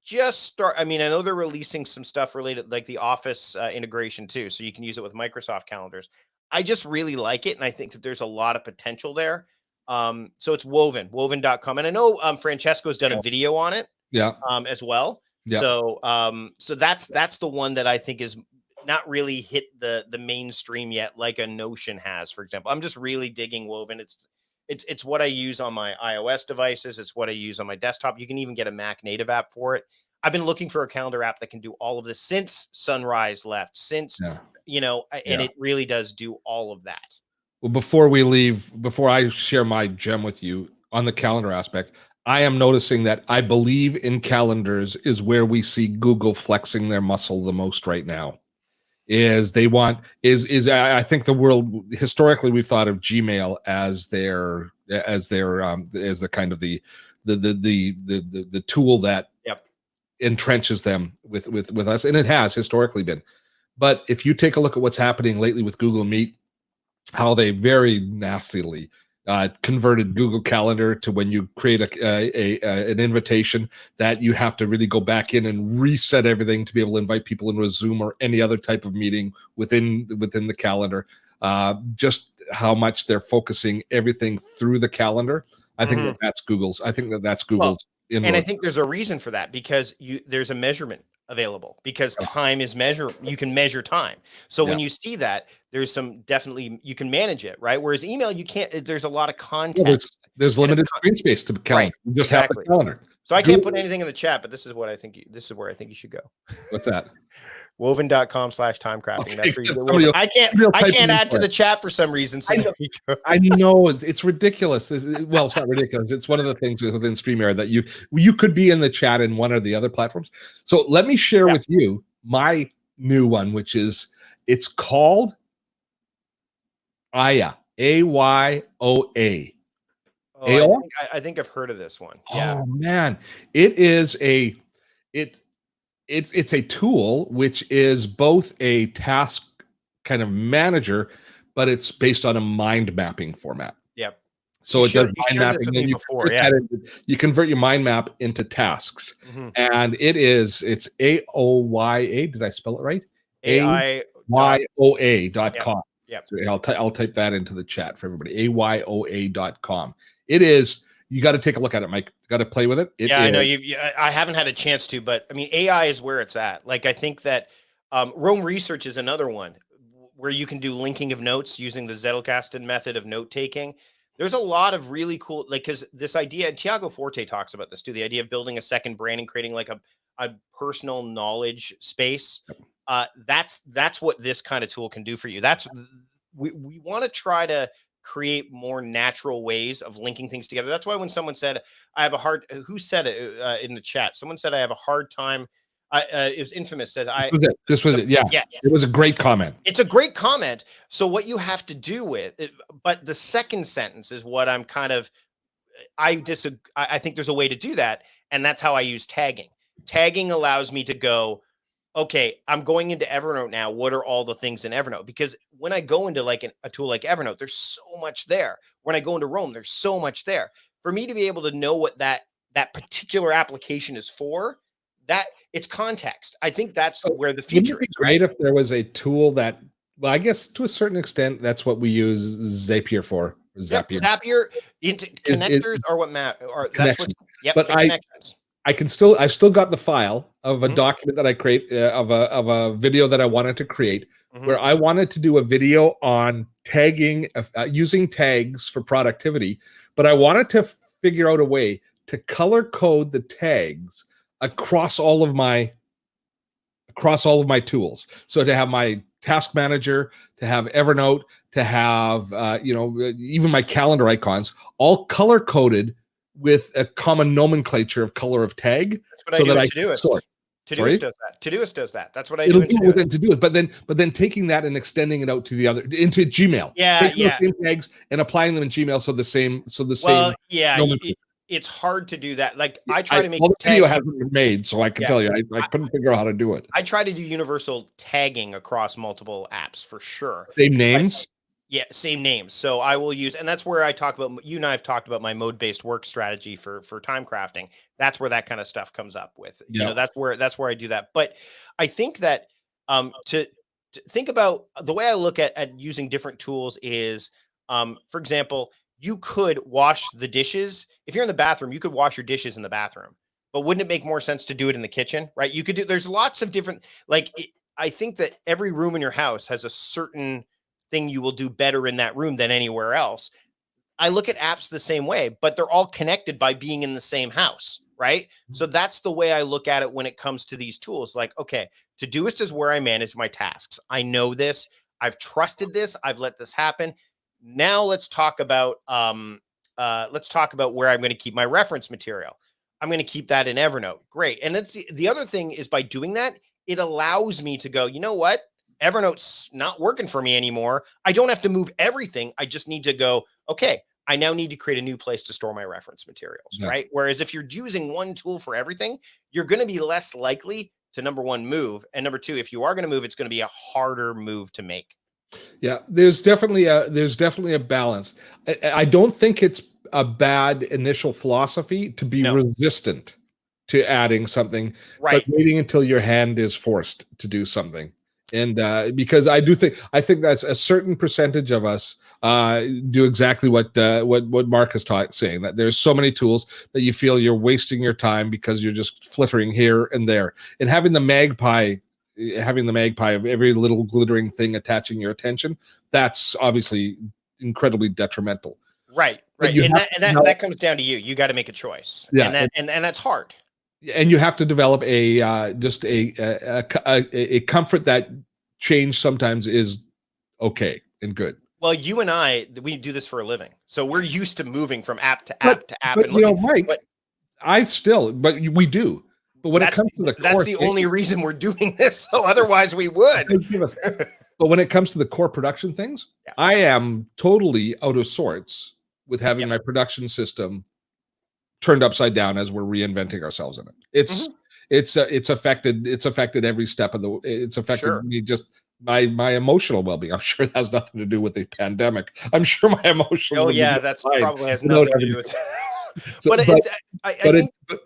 just start. I mean, I know they're releasing some stuff related like the Office integration too. So you can use it with Microsoft calendars. I just really like it. And I think that there's a lot of potential there. So it's woven.com. And I know Francesco's done a video on it Yeah. as well. Yeah. So that's the one that I think is not really hit the mainstream yet, like a Notion has, for example. I'm just really digging Woven. It's what I use on my iOS devices. It's what I use on my desktop. You can even get a Mac native app for it. I've been looking for a calendar app that can do all of this since Sunrise left, since, and it really does do all of that. Well, before we leave, before I share my gem with you on the calendar aspect, I am noticing that I believe in calendars is where we see Google flexing their muscle the most right now. Is they want I think the world historically we've thought of Gmail as their as the kind of the tool that entrenches them with us, and it has historically been. But if you take a look at what's happening lately with Google Meet, how they very nastily converted Google Calendar to when you create an invitation that you have to really go back in and reset everything to be able to invite people into a Zoom or any other type of meeting within the calendar. Just how much they're focusing everything through the calendar. I think that's Google's. I think that's Google's. And I think there's a reason for that because there's a measurement available because time is you can measure time. So when you see that, there's some definitely you can manage it, right? Whereas email, you can't, there's a lot of context. There's limited screen space to calendar. Right. You just have the calendar. So I can't put anything in the chat, but this is what I think this is where I think you should go. What's that? Woven.com/timecrafting. Okay, I can't add to the chat for some reason. So I know it's ridiculous. Well, it's not ridiculous. It's one of the things within StreamYard that you could be in the chat in one or the other platforms. So let me share with you my new one, which is it's called Aya. AYOA. I think I've heard of this one. Yeah. Oh man, it is it's a tool which is both a task kind of manager, but it's based on a mind mapping format. Yep. So it does mind mapping, and you convert your mind map into tasks. And it's AOYA. Did I spell it right? AYOA.com. Yep. So I'll type that into the chat for everybody. AYOA.com. It is. You got to take a look at it, Mike. You got to play with it. I know I haven't had a chance to, but I mean, AI is where it's at. Like, I think that Rome Research is another one where you can do linking of notes using the Zettelkasten method of note taking. There's a lot of really cool, like, because this idea, Tiago Forte talks about this too, the idea of building a second brain and creating like a personal knowledge space. That's what this kind of tool can do for you. We want to try to create more natural ways of linking things together. That's why when someone said, who said it in the chat? Someone said, I have a hard time. It was Infamous said, this was it. Yeah. It was a great comment. It's a great comment. So what you have to do with it, but the second sentence is what I'm kind of, I think there's a way to do that. And that's how I use tagging. Tagging allows me to go, okay, I'm going into Evernote now. What are all the things in Evernote? Because when I go into like a tool like Evernote, there's so much there. When I go into Rome, there's so much there. For me to be able to know what that particular application is for, that it's context. I think that's where the future is. Great if there was a tool that, well, I guess to a certain extent, that's what we use Zapier for. Zapier into connectors are what matter. Or that's what. Yep. But I've still got the file of a document that I create of a video that I wanted to create, where I wanted to do a video on tagging, using tags for productivity, but I wanted to figure out a way to color code the tags across all of my tools. So to have my task manager, to have Evernote, to have even my calendar icons all color coded with a common nomenclature of color of tag, That's what so I do that in I can Todoist. sort. Todoist does that. Todoist does that. That's what I It'll do in do it Todoist. within Todoist, but then taking that and extending it out to the other into Gmail. Yeah, Taking those same tags and applying them in Gmail so the same Well, same yeah, nomenclature. it's hard to do that. Like I try to make Well, the video tags. hasn't been made, so I can Yeah, tell you, I couldn't figure out how to do it. I try to do universal tagging across multiple apps for sure. Same names. Yeah, same names. So I will use, and that's where I talk about, you and I have talked about my mode-based work strategy for time crafting. That's where that kind of stuff comes up with. You know, that's where I do that. But I think that to think about the way I look at using different tools is, for example, you could wash the dishes. If you're in the bathroom, you could wash your dishes in the bathroom. But wouldn't it make more sense to do it in the kitchen, right? You could do, there's lots of different, I think that every room in your house has a certain thing you will do better in that room than anywhere else. I look at apps the same way, but they're all connected by being in the same house, right? So that's the way I look at it when it comes to these tools. Like, okay, Todoist is where I manage my tasks. I know this. I've trusted this. I've let this happen. Now let's talk about where I'm going to keep my reference material. I'm going to keep that in Evernote. Great. And that's the other thing is, by doing that, it allows me to go, you know what? Evernote's not working for me anymore. I don't have to move everything. I just need to go, okay, I now need to create a new place to store my reference materials, right? Whereas if you're using one tool for everything, you're going to be less likely to, number one, move. And number two, if you are going to move, it's going to be a harder move to make. Yeah, there's definitely a balance. I don't think it's a bad initial philosophy to be resistant to adding something, but waiting until your hand is forced to do something. And because I think that's a certain percentage of us do exactly what Mark is saying, that there's so many tools that you feel you're wasting your time because you're just flittering here and there, and having the magpie of every little glittering thing attaching your attention, that's obviously incredibly detrimental. Right. And that comes down to you. You got to make a choice. Yeah. And that's hard. And you have to develop a comfort that change sometimes is okay and good. Well, you and I, we do this for a living, so we're used to moving from app to app to app. But you know, Mike, but we do. But when it comes to the core, that's the only reason we're doing this. So otherwise, we would. But when it comes to the core production things, I am totally out of sorts with having my production system turned upside down as we're reinventing ourselves in it. It's affected every step of the. It's affected me, just my emotional well-being. I'm sure it has nothing to do with the pandemic. I'm sure my emotions. Oh yeah, that's probably has nothing to do with.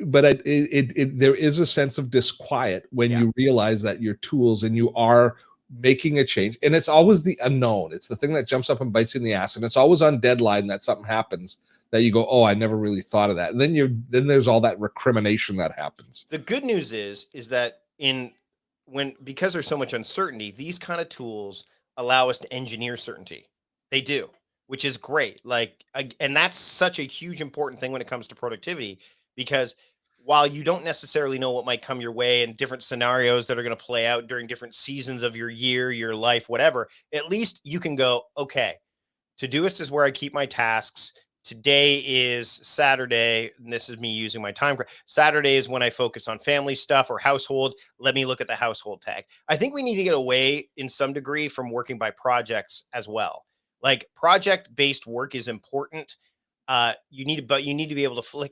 But there is a sense of disquiet when you realize that your tools and you are making a change, and it's always the unknown. It's the thing that jumps up and bites you in the ass, and it's always on deadline that something happens that you go, oh, I never really thought of that. And then there's all that recrimination that happens. The good news is that because there's so much uncertainty, these kind of tools allow us to engineer certainty. They do, which is great. And that's such a huge important thing when it comes to productivity, because while you don't necessarily know what might come your way and different scenarios that are going to play out during different seasons of your year, your life, whatever, at least you can go, okay, Todoist is where I keep my tasks. Today is Saturday, and this is me using my time. Saturday is when I focus on family stuff or household. Let me look at the household tag. I think we need to get away in some degree from working by projects as well. Like, project-based work is important. You need to be able to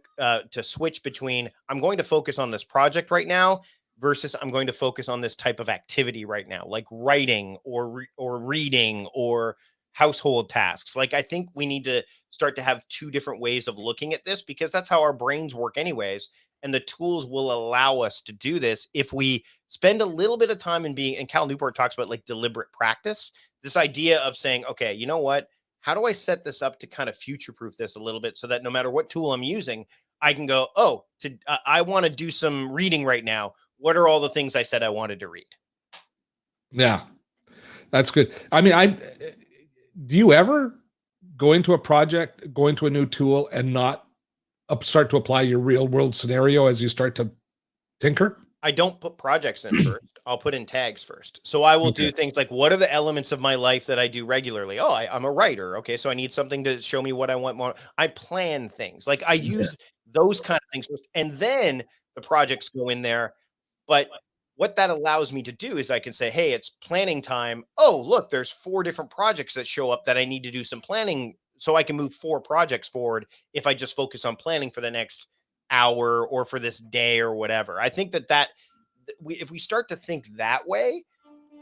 to switch between, I'm going to focus on this project right now versus I'm going to focus on this type of activity right now, like writing or reading or household tasks. Like, I think we need to start to have two different ways of looking at this, because that's how our brains work anyways. And the tools will allow us to do this if we spend a little bit of time and Cal Newport talks about like deliberate practice, this idea of saying, okay, you know what, how do I set this up to kind of future-proof this a little bit so that no matter what tool I'm using, I can go, oh, I want to do some reading right now. What are all the things I said I wanted to read? Yeah, that's good. I mean, do you ever go into a project, go into a new tool, and not start to apply your real world scenario as you start to tinker? I don't put projects in first. I'll put in tags first. So I will Okay. do things like, what are the elements of my life that I do regularly? Oh, I'm a writer. Okay. So I need something to show me what I want more. I plan things. Like I Yeah. use those kind of things first, and then the projects go in there. But what that allows me to do is I can say, hey, it's planning time. Oh, look, there's 4 different projects that show up that I need to do some planning. So I can move 4 projects forward if I just focus on planning for the next hour or for this day or whatever. I think that if we start to think that way,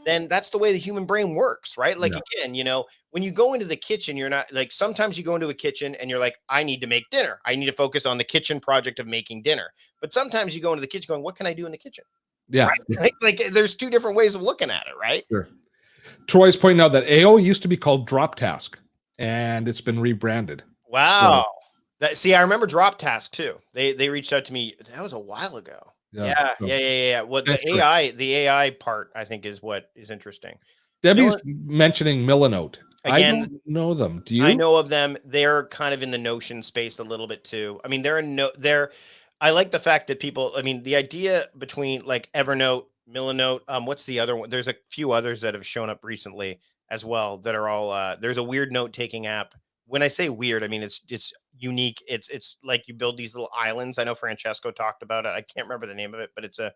then that's the way the human brain works, right? Like Yeah. again, when you go into the kitchen, you're not like sometimes you go into a kitchen and you're like, I need to make dinner. I need to focus on the kitchen project of making dinner. But sometimes you go into the kitchen going, what can I do in the kitchen? Yeah. Right? Like there's 2 different ways of looking at it, right? Sure. Troy's pointing out that AO used to be called Drop Task, and it's been rebranded. Wow. See, I remember Drop Task too. They reached out to me. That was a while ago. Yeah. Yeah. Well, That's the AI part, I think, is what is interesting. Debbie's mentioning Milanote. I Again, don't know them. Do you? I know of them. They're kind of in the Notion space a little bit too. I mean, I like the fact that people, I mean, the idea between like Evernote, Milanote, what's the other one? There's a few others that have shown up recently as well that are all there's a weird note-taking app. When I say weird, I mean it's unique. It's like you build these little islands. I know Francesco talked about it. I can't remember the name of it, but it's a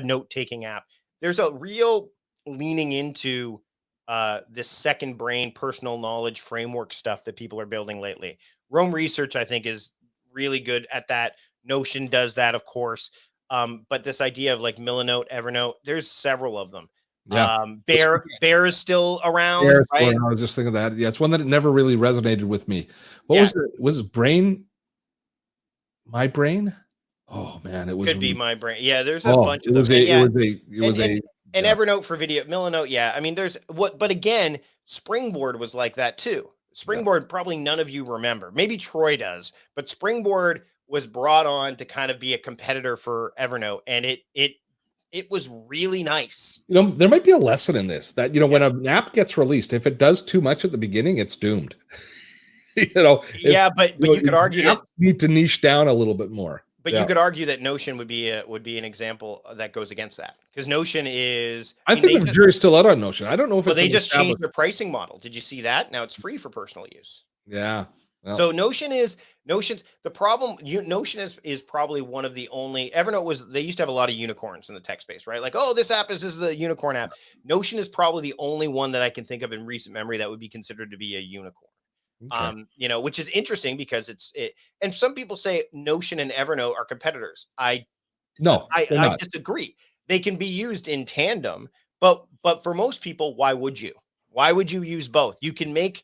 note-taking app. There's a real leaning into this second brain personal knowledge framework stuff that people are building lately. Rome Research, I think, is really good at that. Notion does that, of course. But this idea of like Milanote, Evernote, there's several of them. Yeah. Bear is still around, right? I was just thinking of that. Yeah, it's one that never really resonated with me. What was it? Was it Brain? My Brain? Oh man, it was Could be My Brain. Yeah, there's a bunch of them. It was a and Evernote for video, Milanote, yeah. I mean, but again, Springboard was like that too. Springboard, probably none of you remember. Maybe Troy does, but Springboard was brought on to kind of be a competitor for Evernote, and it was really nice. There might be a lesson in this that when an app gets released, if it does too much at the beginning, it's doomed. Yeah, but you could argue that need to niche down a little bit more. But you could argue that Notion would be an example that goes against that, because Notion is. I think the jury's still out on Notion. I don't know if they just changed their pricing model. Did you see that? Now it's free for personal use. Yeah. Well. So Notion's the problem. Notion is probably one of the only. Evernote they used to have a lot of unicorns in the tech space, right? Like, oh, this is the unicorn app. Notion is probably the only one that I can think of in recent memory that would be considered to be a unicorn. Okay. Which is interesting because and some people say Notion and Evernote are competitors. I disagree. They can be used in tandem, but for most people, why would you? Why would you use both? You can make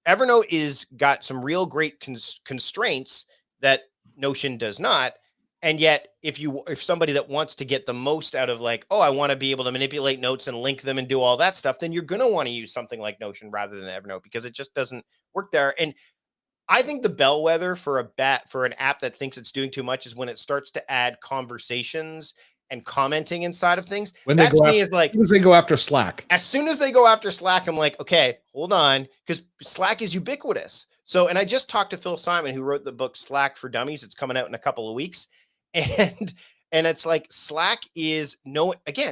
Evernote is got some real great constraints that Notion does not. And yet, if somebody that wants to get the most out of like, oh, I want to be able to manipulate notes and link them and do all that stuff, then you're going to want to use something like Notion rather than Evernote, because it just doesn't work there. And I think the bellwether for an app that thinks it's doing too much is when it starts to add conversations and commenting inside of things. As soon as they go after Slack. As soon as they go after Slack, I'm like, okay, hold on, because Slack is ubiquitous. So, and I just talked to Phil Simon, who wrote the book Slack for Dummies. It's coming out in a couple of weeks. And it's like Slack is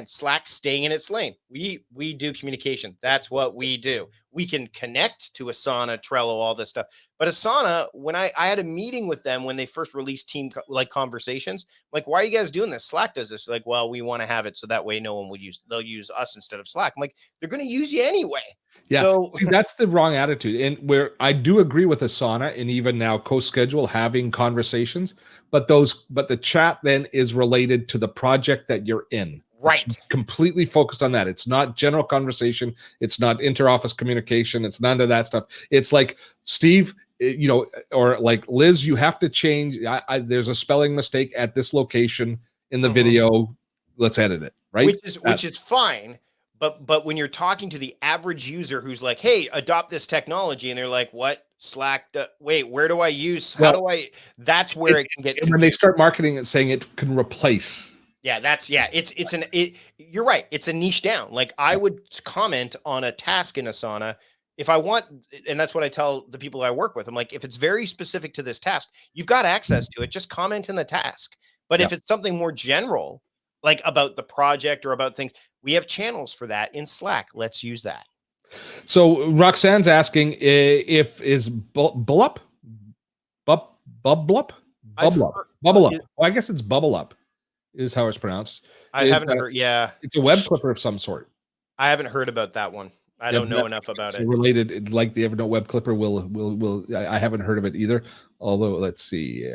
Slack's staying in its lane. We do communication. That's what we do. We can connect to Asana, Trello, all this stuff. But Asana, when I had a meeting with them when they first released team like conversations, like, why are you guys doing this? Slack does this. Like, well, we want to have it so that way no one they'll use us instead of Slack. I'm like, they're going to use you anyway. Yeah. So see, that's the wrong attitude. And where I do agree with Asana and even now CoSchedule having conversations, but the chat then is related to the project that you're in. Right. It's completely focused on that. It's not general conversation. It's not inter-office communication. It's none of that stuff. It's like, Steve, or like, Liz, you have to change. There's a spelling mistake at this location in the video. Let's edit it. Right. Which is fine. But when you're talking to the average user who's like, hey, adopt this technology, and they're like, what? Slack? Wait, where do I use? That's where it can get. And when they start marketing it, saying it can replace. Yeah, you're right. It's a niche down. Like, I would comment on a task in Asana if I want, and that's what I tell the people I work with. I'm like, if it's very specific to this task, you've got access to it. Just comment in the task. But if it's something more general, like about the project or about things. We have channels for that in Slack. Let's use that. So Roxanne's asking if is Bubble Up, Bubble Up, Bubble Up, Bubble Up. Well, I guess it's Bubble Up is how it's pronounced. I haven't heard. Yeah, it's a web clipper of some sort. I haven't heard about that one. I don't know enough about it. Related, like the Evernote web clipper. I haven't heard of it either. Although, let's see.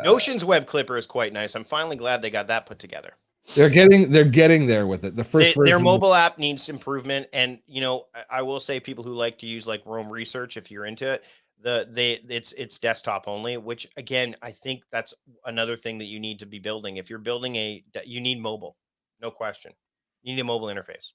Notion's web clipper is quite nice. I'm finally glad they got that put together. They're getting there with it. The first their mobile app needs improvement, and I will say people who like to use like Roam Research, if you're into it, it's desktop only. Which again, I think that's another thing that you need to be building. If you're building you need mobile, no question. You need a mobile interface.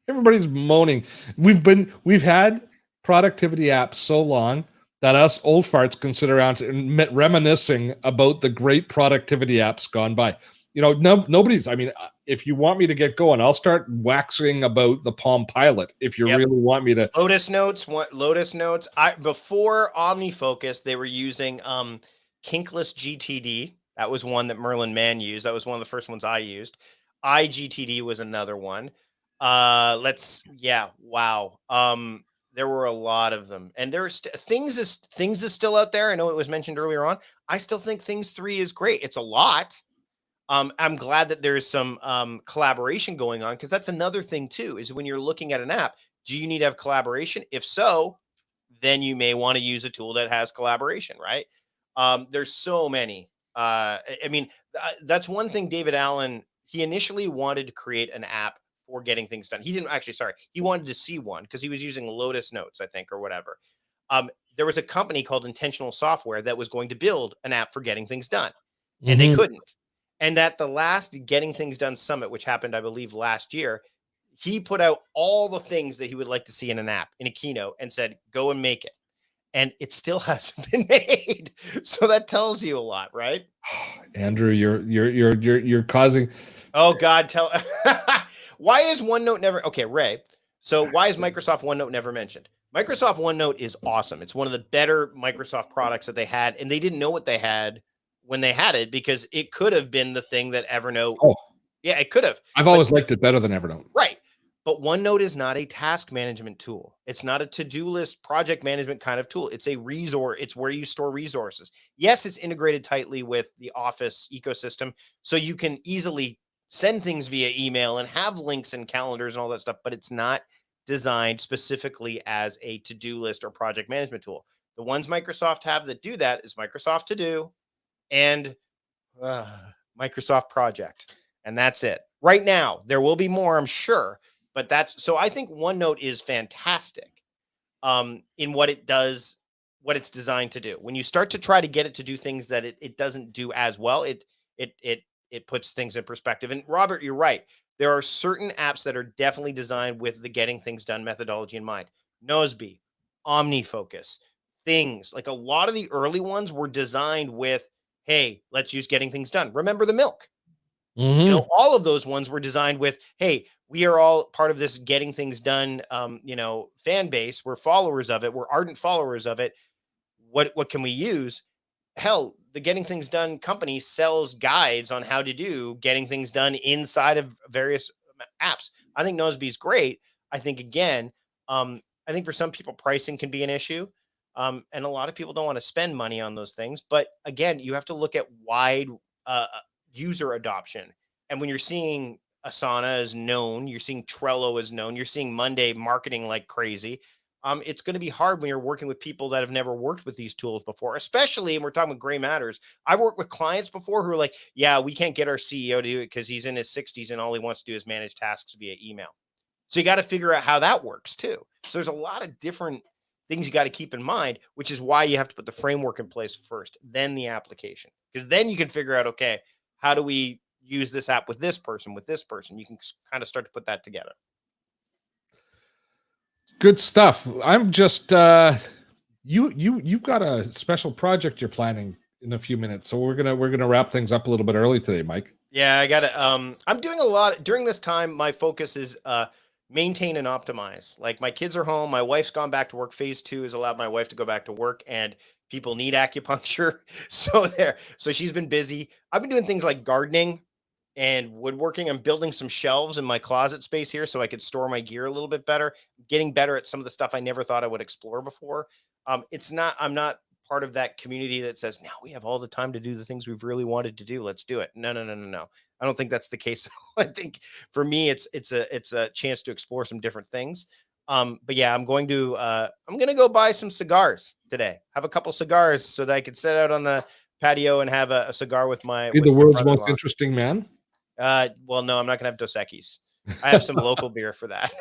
Everybody's moaning. We've had productivity apps so long that us old farts can sit around and reminiscing about the great productivity apps gone by. Nobody's. I mean, if you want me to get going, I'll start waxing about the Palm Pilot. If you really want me to. Lotus Notes. Before OmniFocus, they were using Kinkless GTD. That was one that Merlin Mann used. That was one of the first ones I used. iGTD was another one. Wow. There were a lot of them, and there's things is still out there. I know it was mentioned earlier on. I still think Things 3 is great. It's a lot. I'm glad that there's some collaboration going on, because that's another thing too, is when you're looking at an app, do you need to have collaboration? If so, then you may want to use a tool that has collaboration, right? There's so many. That's one thing David Allen, he initially wanted to create an app for getting things done. He didn't actually, he wanted to see one because he was using Lotus Notes, I think, or whatever. There was a company called Intentional Software that was going to build an app for getting things done, and they couldn't. And at the last Getting Things Done Summit, which happened, I believe, last year, he put out all the things that he would like to see in an app in a keynote and said, go and make it. And it still hasn't been made. So that tells you a lot, right? Andrew, you're causing. Oh God, why is OneNote never? Okay, Ray. So why is Microsoft OneNote never mentioned? Microsoft OneNote is awesome. It's one of the better Microsoft products that they had, and they didn't know what they had when they had it, because it could have been the thing that Evernote. Oh, yeah, it could have. I've always liked it better than Evernote. Right. But OneNote is not a task management tool. It's not a to-do list project management kind of tool. It's a resource. It's where you store resources. Yes, it's integrated tightly with the Office ecosystem, so you can easily send things via email and have links and calendars and all that stuff, but it's not designed specifically as a to-do list or project management tool. The ones Microsoft have that do that is Microsoft To Do and Microsoft Project. And that's it. Right now, there will be more, I'm sure. But so I think OneNote is fantastic in what it does, what it's designed to do. When you start to try to get it to do things that it doesn't do as well, it puts things in perspective. And Robert, you're right. There are certain apps that are definitely designed with the getting things done methodology in mind. Nosby, OmniFocus, Things. Like a lot of the early ones were designed with, hey, let's use getting things done. Remember the milk. All of those ones were designed with, hey, we are all part of this getting things done, fan base. We're followers of it. We're ardent followers of it. What can we use? Hell, the Getting Things Done company sells guides on how to do getting things done inside of various apps. I think Nosby is great. I think, again, I think for some people, pricing can be an issue. And a lot of people don't want to spend money on those things. But again, you have to look at wide user adoption. And when you're seeing Asana is known, you're seeing Trello is known, you're seeing Monday marketing like crazy. It's going to be hard when you're working with people that have never worked with these tools before, especially, and we're talking about gray matters. I've worked with clients before who are like, yeah, we can't get our CEO to do it because he's in his 60s and all he wants to do is manage tasks via email. So you got to figure out how that works too. So there's a lot of different things you got to keep in mind, which is why you have to put the framework in place first, then the application, because then you can figure out, okay, how do we use this app with this person, with this person? You can kind of start to put that together. Good stuff. I'm just you've got a special project you're planning in a few minutes, so we're gonna wrap things up a little bit early today, Mike. Yeah, I gotta. I'm doing a lot during this time. My focus is maintain and optimize. Like, my kids are home. My wife's gone back to work. Phase 2 has allowed my wife to go back to work, and people need acupuncture. So she's been busy. I've been doing things like gardening. and woodworking. I'm building some shelves in my closet space here so I could store my gear a little bit better, getting better at some of the stuff I never thought I would explore before. I'm not part of that community that says, now we have all the time to do the things we've really wanted to do. Let's do it. No, no, no, no, no. I don't think that's the case. I think for me, it's a chance to explore some different things. But yeah, I'm going to go buy some cigars today. Have a couple cigars so that I could sit out on the patio and have a cigar with my Be the world's most interesting man. Well, no, I'm not gonna have Dos Equis. I have some local beer for that.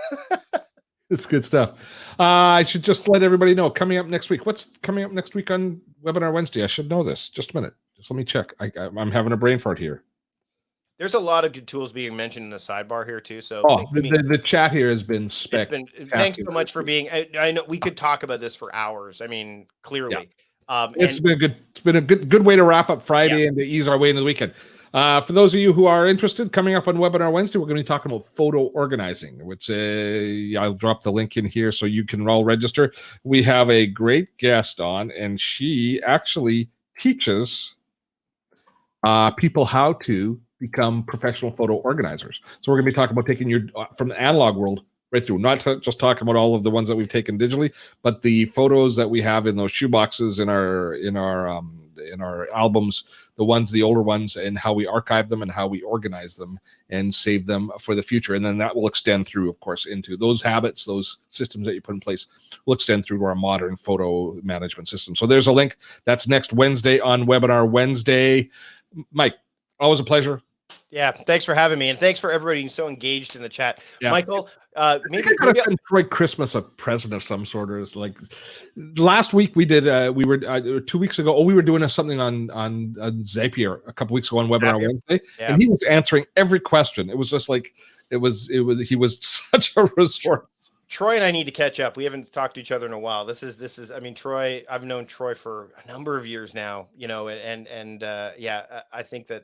It's good stuff. I should just let everybody know coming up next week. What's coming up next week on Webinar Wednesday? I should know this. Just a minute. Just let me check. I'm having a brain fart here. There's a lot of good tools being mentioned in the sidebar here too. So the chat here has been spectacular. Thanks so much for being. I know we could talk about this for hours. I mean, clearly. Yeah. It's been a good way to wrap up Friday and to ease our way into the weekend. For those of you who are interested, coming up on Webinar Wednesday, we're going to be talking about photo organizing, which I'll drop the link in here so you can all register. We have a great guest on, and she actually teaches people how to become professional photo organizers. So we're going to be talking about taking your from the analog world right through, not just talking about all of the ones that we've taken digitally, but the photos that we have in those shoeboxes in our albums, the older ones, and how we archive them and how we organize them and save them for the future. And then that will extend through, of course, into those habits, those systems that you put in place will extend through to our modern photo management system. So there's a link. That's next Wednesday on Webinar Wednesday. Mike, always a pleasure. Yeah, thanks for having me, and thanks for everybody being so engaged in the chat. Yeah. Michael, maybe I gotta send Troy Christmas a present of some sort. Or like last week we did. We were 2 weeks ago. We were doing something on Zapier a couple weeks ago on Webinar Wednesday, and he was answering every question. It was just like he was such a resource. Troy and I need to catch up. We haven't talked to each other in a while. This is. I mean, Troy. I've known Troy for a number of years now. You know, I think that.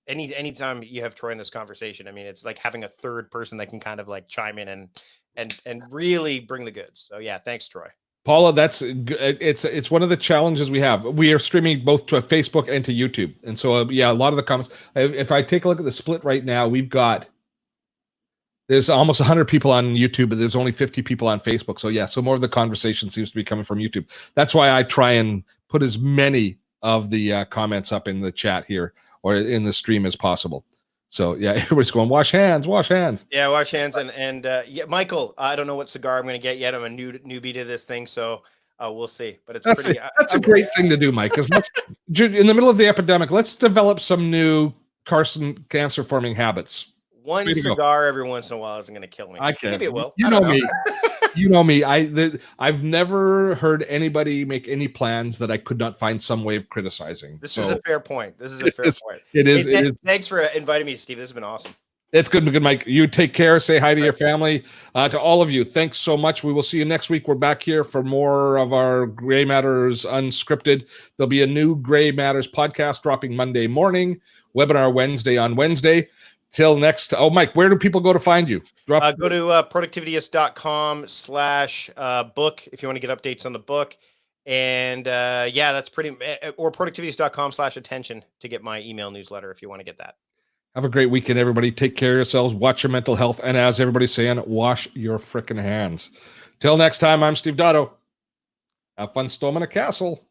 Anytime you have Troy in this conversation, I mean, it's like having a third person that can kind of like chime in and really bring the goods. So yeah, thanks, Troy. Paula, it's one of the challenges we have. We are streaming both to Facebook and to YouTube, and so a lot of the comments. If I take a look at the split right now, there's almost 100 people on YouTube, but there's only 50 people on Facebook. So yeah, so more of the conversation seems to be coming from YouTube. That's why I try and put as many of the comments up in the chat here or in the stream as possible. So yeah, everybody's going, wash hands. Yeah, wash hands. And Michael, I don't know what cigar I'm going to get yet. I'm a newbie to this thing. So we'll see, but that's a great thing to do, Mike, because in the middle of the epidemic, let's develop some new cancer forming habits. One cigar every once in a while isn't going to kill me. I can't. Maybe it will. You know me. You know me. I've never heard anybody make any plans that I could not find some way of criticizing. This is a fair point. It is. Thanks for inviting me, Steve. This has been awesome. It's good, Mike. You take care. Say hi to your family. To all of you, thanks so much. We will see you next week. We're back here for more of our Gray Matters Unscripted. There'll be a new Gray Matters podcast dropping Monday morning, Webinar Wednesday on Wednesday. Till next. Oh, Mike, where do people go to find you? Go to productivityist.com/book if you want to get updates on the book. And that's or productivityist.com/attention to get my email newsletter if you want to get that. Have a great weekend, everybody. Take care of yourselves. Watch your mental health. And as everybody's saying, wash your frickin' hands. Till next time, I'm Steve Dotto. Have fun storming a castle.